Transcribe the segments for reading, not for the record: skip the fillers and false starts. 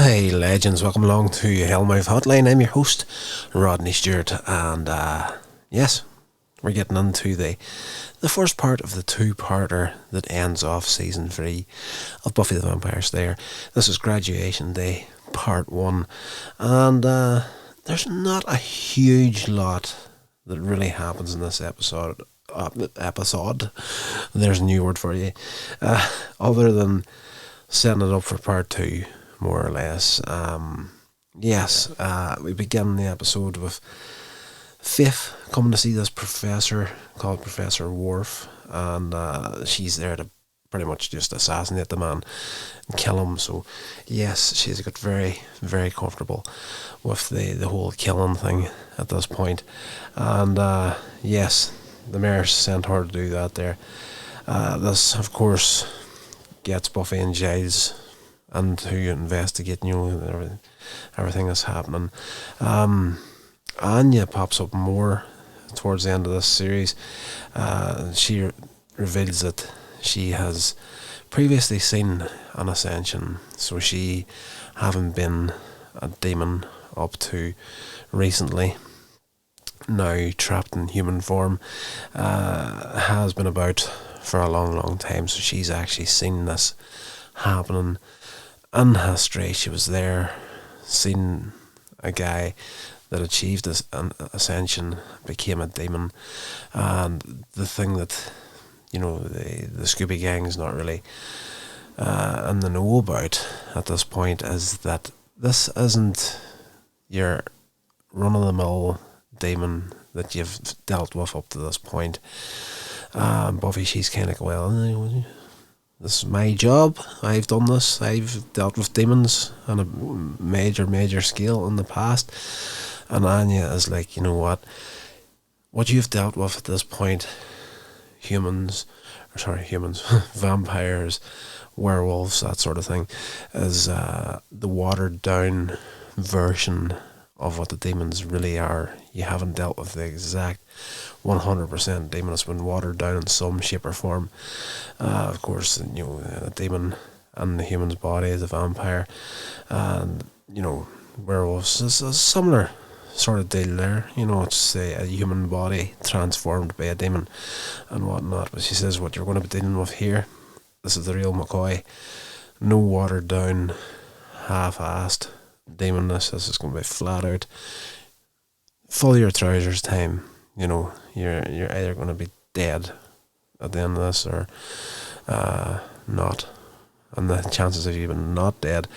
Hey legends, welcome along to Hellmouth Hotline. I'm your host, Rodney Stewart, and yes, we're getting into the first part of the two-parter that ends off season 3 of Buffy the Vampire Slayer. This is Graduation Day, part 1, and there's not a huge lot that really happens in this episode. There's a new word for you, other than setting it up for part 2. More or less. We begin the episode with Faith coming to see this professor called Professor Worf, and she's there to pretty much just assassinate the man and kill him. So yes, she's got very, very comfortable with the whole killing thing at this point. And yes, the mayor sent her to do that there. This, of course, gets Buffy and Giles and who investigate, everything that's happening. Anya pops up more towards the end of this series. She reveals that she has previously seen an ascension, so she, having been a demon up to recently, now trapped in human form, has been about for a long, long time, so she's actually seen this happening in history. She was there, seen a guy that achieved an ascension, became a demon, and the thing that the Scooby Gang's not really in the know about at this point is that this isn't your run-of-the-mill demon that you've dealt with up to this point. Buffy, she's kind of well, this is my job. I've done this. I've dealt with demons on a major scale in the past. And Anya is like, you know what you've dealt with at this point, vampires, werewolves, that sort of thing, is the watered down version of what the demons really are. You haven't dealt with the exact 100% demon. It's been watered down in some shape or form. Of course, a demon in the human's body is a vampire, and werewolves is a similar sort of deal there. It's a human body transformed by a demon and whatnot. But she says what you're going to be dealing with here, this is the real McCoy. No watered down, half-assed demonness. This is going to be flat out, full your trousers time. You're either going to be dead at the end of this or not, and the chances of you even not dead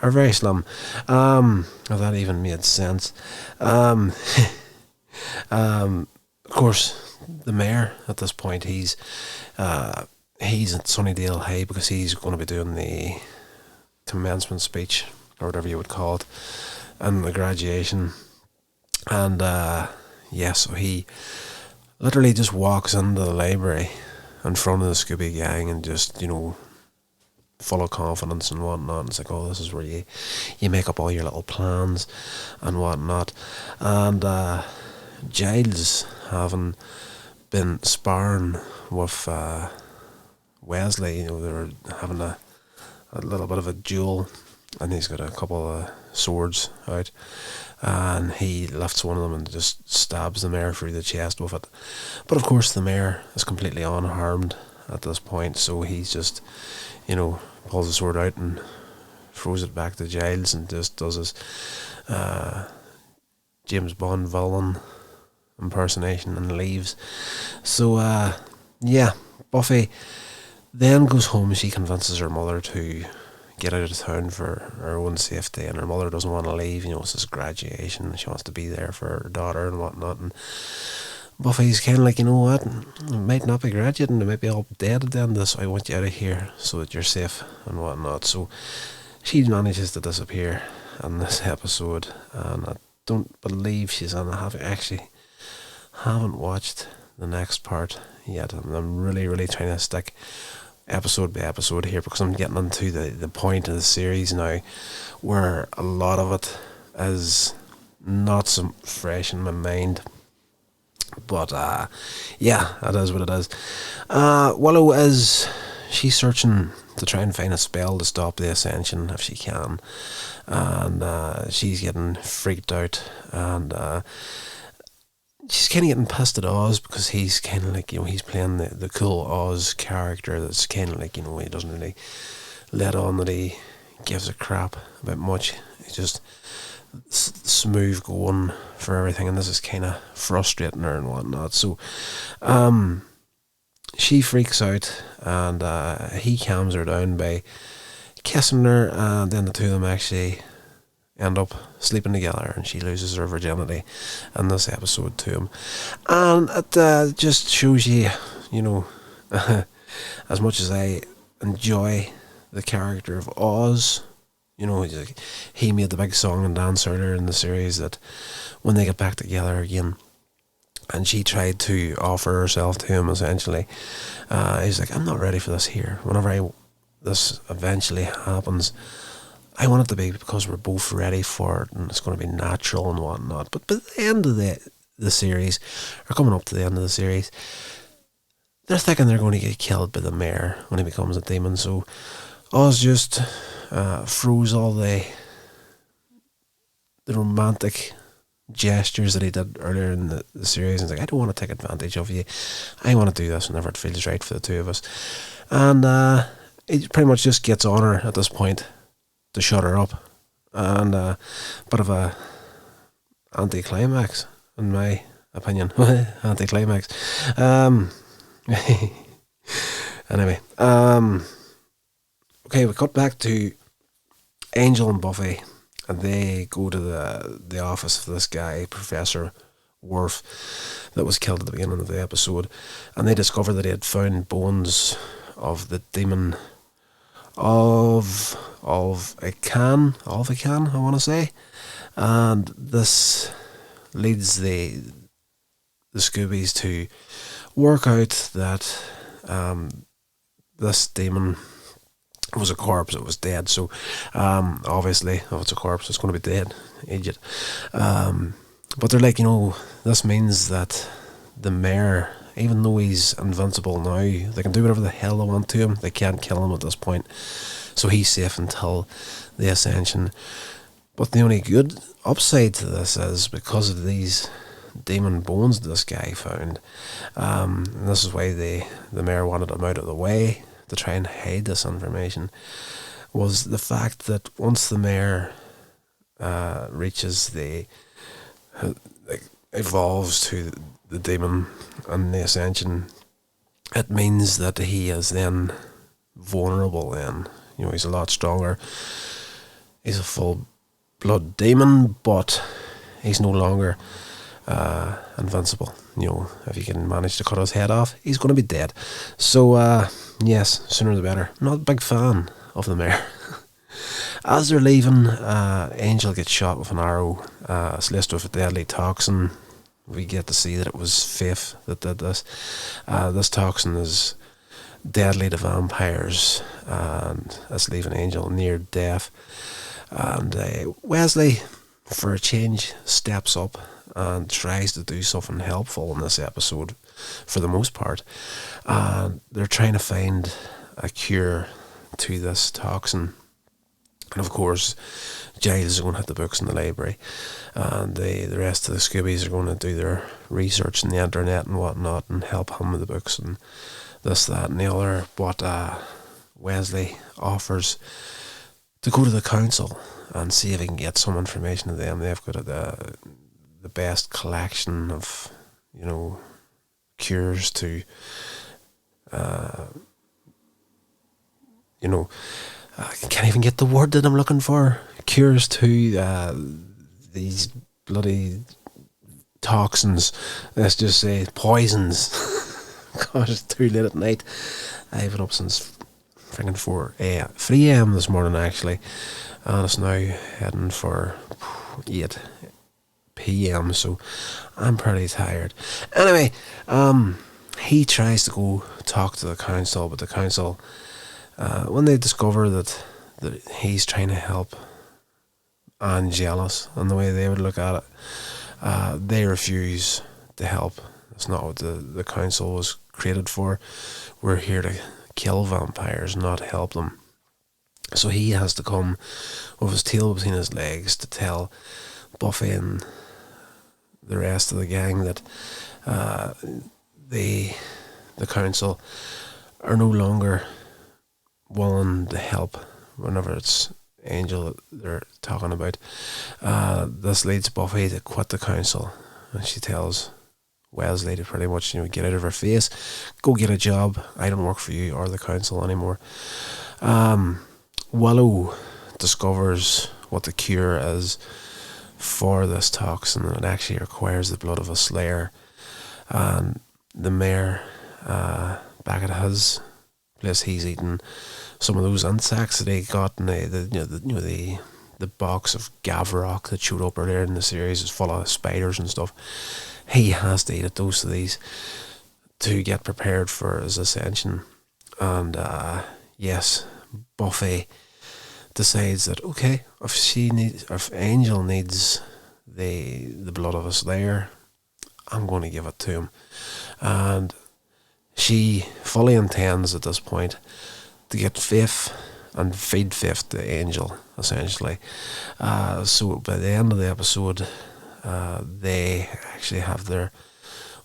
are very slim. If that even made sense. Of course, the mayor at this point, he's at Sunnydale High because he's going to be doing the commencement speech or whatever you would call it, and the graduation. And so he literally just walks into the library in front of the Scooby Gang and just, full of confidence and whatnot. It's like, oh, this is where you make up all your little plans and whatnot. And Giles, having been sparring with Wesley, they were having a little bit of a duel, and he's got a couple of swords out, and he lifts one of them and just stabs the mayor through the chest with it. But of course the mayor is completely unharmed at this point, so he's just, pulls the sword out and throws it back to Giles and just does his James Bond villain impersonation and leaves. So Buffy then goes home. She convinces her mother to get out of town for her own safety, and her mother doesn't want to leave. It's this graduation, she wants to be there for her daughter and whatnot. And Buffy's kind of like, you know what, I might not be graduating, I might be all dead at the end of this, so I want you out of here so that you're safe and whatnot. So she manages to disappear in this episode, and I don't believe she's on. I haven't watched the next part yet. I'm really, really trying to stick episode by episode here, because I'm getting into the point of the series now where a lot of it is not so fresh in my mind. But it is what it is. Willow is she's searching to try and find a spell to stop the ascension if she can, and she's getting freaked out, and she's kind of getting pissed at Oz because he's kind of like, he's playing the cool Oz character that's kind of like, he doesn't really let on that he gives a crap about much. He's just smooth going for everything, and this is kind of frustrating her and whatnot. So she freaks out, and he calms her down by kissing her, and then the two of them actually end up sleeping together, and she loses her virginity in this episode to him. And it just shows you, as much as I enjoy the character of Oz, he made the big song and dance earlier in the series, that when they get back together again and she tried to offer herself to him, essentially, he's like, I'm not ready for this here. Whenever this eventually happens, I want it to be because we're both ready for it and it's going to be natural and whatnot. But by the end of the series, or coming up to the end of the series, they're thinking they're going to get killed by the mayor when he becomes a demon. So Oz just froze all the romantic gestures that he did earlier in the series, and he's like, I don't want to take advantage of you. I want to do this whenever it feels right for the two of us. And he pretty much just gets on her at this point to shut her up, and bit of a anticlimax, in my opinion. Anticlimax. Anyway, okay, we cut back to Angel and Buffy, and they go to the office of this guy, Professor Worf, that was killed at the beginning of the episode, and they discover that he had found bones of the demon of Akan, I want to say, and this leads the Scoobies to work out that this demon was a corpse. It was dead. So obviously, if it's a corpse, it's going to be dead. Idiot. But they're like, this means that the mayor, even though he's invincible now, they can do whatever the hell they want to him. They can't kill him at this point. So he's safe until the ascension. But the only good upside to this is because of these demon bones this guy found. And this is why the mayor wanted him out of the way, to try and hide this information, was the fact that once the mayor reaches evolves to the demon and the ascension, it means that he is then vulnerable then. He's a lot stronger. He's a full blood demon, but he's no longer invincible. If you can manage to cut his head off, he's going to be dead. So yes, sooner the better. Not a big fan of the mayor. As they're leaving, Angel gets shot with an arrow, sliced with a deadly toxin. We get to see that it was Faith that did this. This toxin is deadly to vampires, and it's leaving Angel near death. And Wesley, for a change, steps up and tries to do something helpful in this episode, for the most part. They're trying to find a cure to this toxin. And of course, Giles is going to hit the books in the library, and the rest of the Scoobies are going to do their research on the internet and whatnot and help him with the books and this, that and the other. But Wesley offers to go to the council and see if he can get some information of them. They've got the best collection of, cures to, I can't even get the word that I'm looking for. Cures to these bloody toxins. Let's just say poisons. Gosh, it's too late at night. I've been up since freaking 3 a.m. this morning, actually. And it's now heading for 8 p.m. So I'm pretty tired. Anyway, he tries to go talk to the council, but the council, when they discover that he's trying to help Angelus, and the way they would look at it, they refuse to help. It's not what the council was created for. We're here to kill vampires, not help them. So he has to come with his tail between his legs to tell Buffy and the rest of the gang that the council are no longer willing to help whenever it's Angel that they're talking about. This leads Buffy to quit the council, and she tells Wesley to pretty much, get out of her face, go get a job. I don't work for you or the council anymore. Willow discovers what the cure is for this toxin. It actually requires the blood of a Slayer. And the mayor, back at his place, he's eating some of those insects that he got in the box of Gavrok that showed up earlier in the series is full of spiders and stuff. He has to eat a dose of these to get prepared for his ascension. And yes, Buffy decides that okay, if Angel needs the blood of a Slayer, I'm going to give it to him. And she fully intends at this point to get Faith and feed Faith to Angel, essentially. So by the end of the episode, they actually have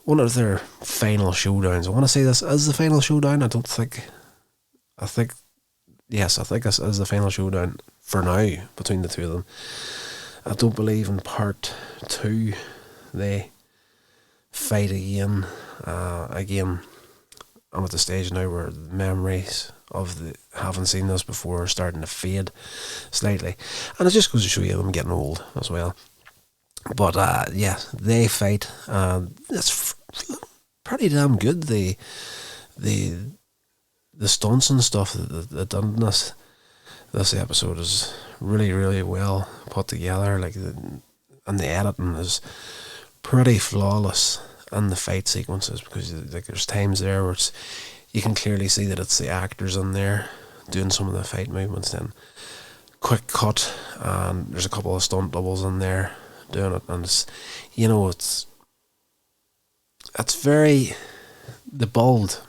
one of their final showdowns. I want to say this is the final showdown. I think this is the final showdown for now between the two of them. I don't believe in part 2 they fight again. Again, I'm at the stage now where the memories of having seen this before are starting to fade slightly, and it just goes to show you I'm getting old as well. But yeah, they fight. It's pretty damn good. The stunts and stuff that done in this episode is really, really well put together. And the editing is pretty flawless in the fight sequences, because there's times there where you can clearly see that it's the actors in there doing some of the fight movements. Then quick cut, and there's a couple of stunt doubles in there doing it, and it's very, the build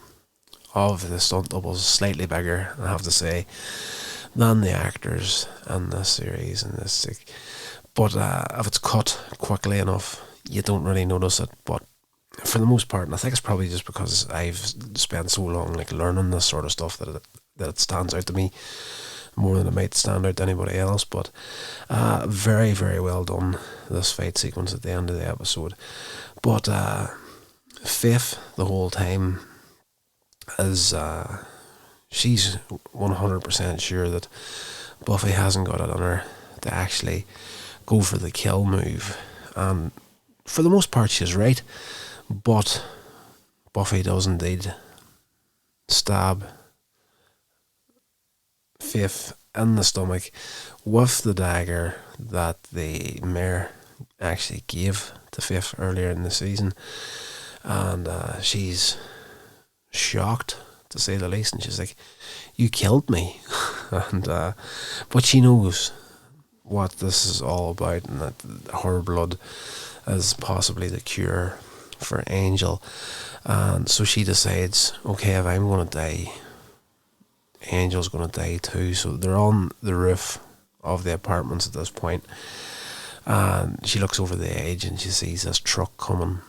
of the stunt doubles is slightly bigger, I have to say, than the actors in this series. But if it's cut quickly enough, you don't really notice it. But for the most part, and I think it's probably just because I've spent so long learning this sort of stuff that it stands out to me more than it might stand out to anybody else. But very, very well done, this fight sequence at the end of the episode. But Faith the whole time is she's 100% sure that Buffy hasn't got it on her to actually go for the kill move, and for the most part she's right. But Buffy does indeed stab Faith in the stomach with the dagger that the mayor actually gave to Faith earlier in the season, and she's shocked, to say the least, and she's like, "You killed me," and but she knows what this is all about, and that her blood is possibly the cure for Angel. And so she decides, okay, if I'm going to die, Angel's going to die too. So they're on the roof of the apartments at this point, and she looks over the edge and she sees this truck coming,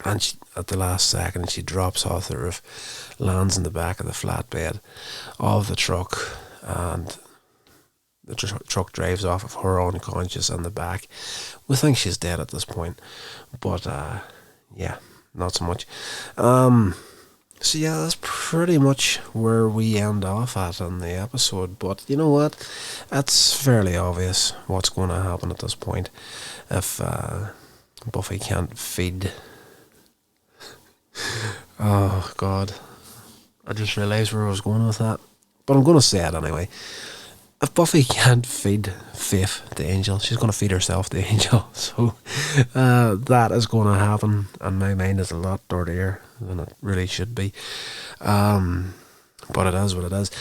and at the last second she drops off the roof, lands in the back of the flatbed of the truck, and the truck drives off with her unconscious in the back. We think she's dead at this point, but yeah, not so much. So yeah, that's pretty much where we end off at in the episode. But you know what? It's fairly obvious what's going to happen at this point. If Buffy can't feed... Oh, God. I just realised where I was going with that. But I'm going to say it anyway. If Buffy can't feed Faith the Angel, she's going to feed herself the Angel. So that is going to happen, and my mind is a lot dirtier than it really should be. But it is what it is.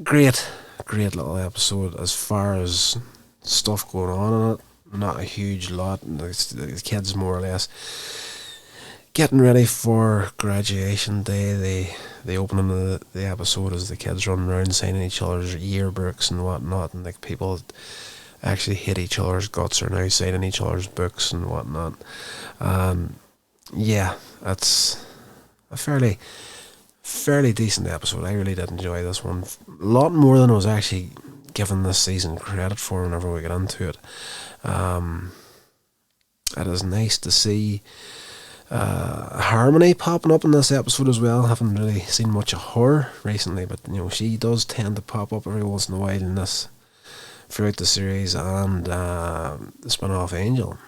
Great little episode as far as stuff going on in it. Not a huge lot. The kids more or less getting ready for graduation day. The opening of the episode is the kids running around signing each other's yearbooks and whatnot, and like people actually hit each other's guts are now signing each other's books and whatnot. Yeah, that's a fairly decent episode. I really did enjoy this one a lot more than I was actually giving this season credit for whenever we get into it. It is nice to see Harmony popping up in this episode as well. Haven't really seen much of her recently, but she does tend to pop up every once in a while in this throughout the series. And the spin-off Angel,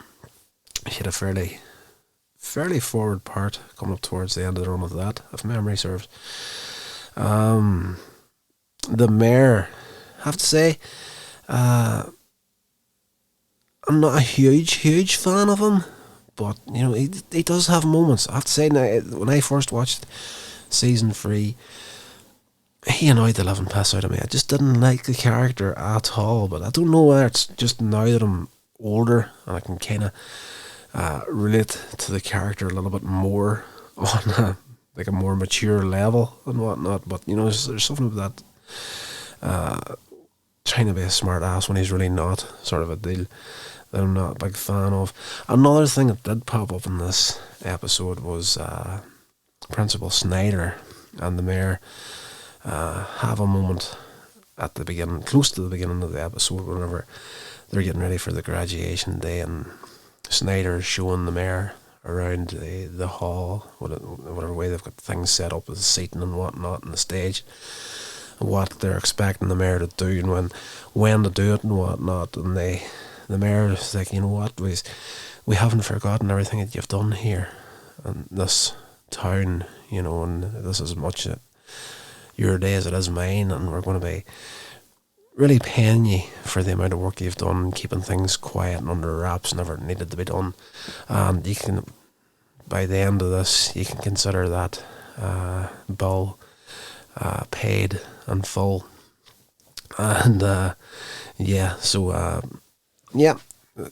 she had a fairly forward part coming up towards the end of the run of that, if memory serves. The mayor, I have to say, I'm not a huge fan of him, but he does have moments. I have to say, now, when I first watched season 3, he annoyed the living piss out of me. I just didn't like the character at all. But I don't know whether it's just now that I'm older and I can kind of relate to the character a little bit more on a more mature level and whatnot. But there's something about that trying to be a smart ass when he's really not, sort of a deal that I'm not a big fan of. Another thing that did pop up in this episode was Principal Snyder and the mayor have a moment at the beginning, close to the beginning of the episode, whenever they're getting ready for the graduation day, and Snyder's showing the mayor around the hall, whatever way they've got things set up with the seating and whatnot and the stage, what they're expecting the mayor to do and when to do it and whatnot. And the mayor is like, what, we haven't forgotten everything that you've done here in this town, and this is as much your day as it is mine, and we're going to be really paying you for the amount of work you've done, keeping things quiet and under wraps, never needed to be done. And you can, by the end of this, you can consider that bill paid and full. And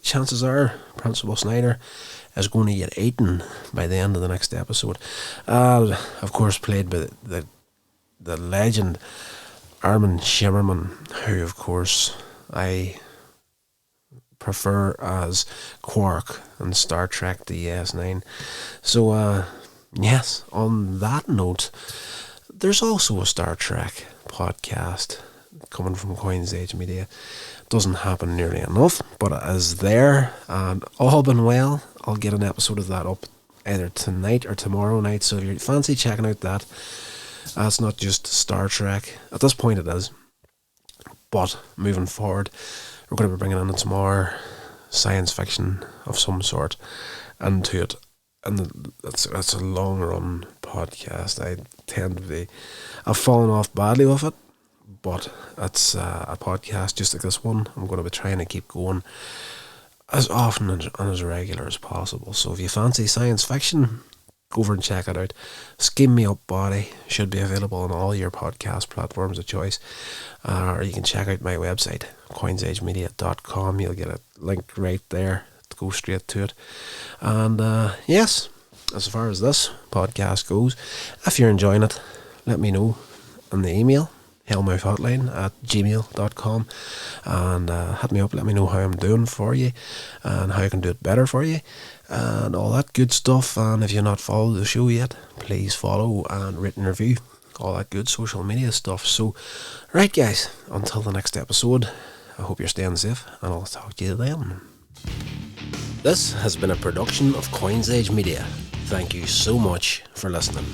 chances are Principal Snyder is going to get eaten by the end of the next episode. Of course, played by the legend Armin Shimmerman, who of course I prefer as Quark in Star Trek DS9. So yes, on that note, there's also a Star Trek podcast coming from Coins Age Media. Doesn't happen nearly enough, but it is there, and all been well, I'll get an episode of that up either tonight or tomorrow night. So if you fancy checking out that, it's not just Star Trek. At this point it is, but moving forward, we're going to be bringing in some more science fiction of some sort into it. And it's a long run podcast. I've fallen off badly with it, but it's a podcast just like this one. I'm going to be trying to keep going as often and as regular as possible. So if you fancy science fiction, go over and check it out. Skim Me Up Body should be available on all your podcast platforms of choice. Or you can check out my website, coinsagemedia.com. You'll get a link right there to go straight to it. And yes, as far as this podcast goes, if you're enjoying it, let me know in the email, Hellmouth Hotline at gmail.com, and hit me up, let me know how I'm doing for you and how I can do it better for you and all that good stuff. And if you're not followed the show yet, please follow and rate and review, all that good social media stuff. So right guys, until the next episode, I hope you're staying safe, and I'll talk to you then. This has been a production of Coins Age Media. Thank you so much for listening.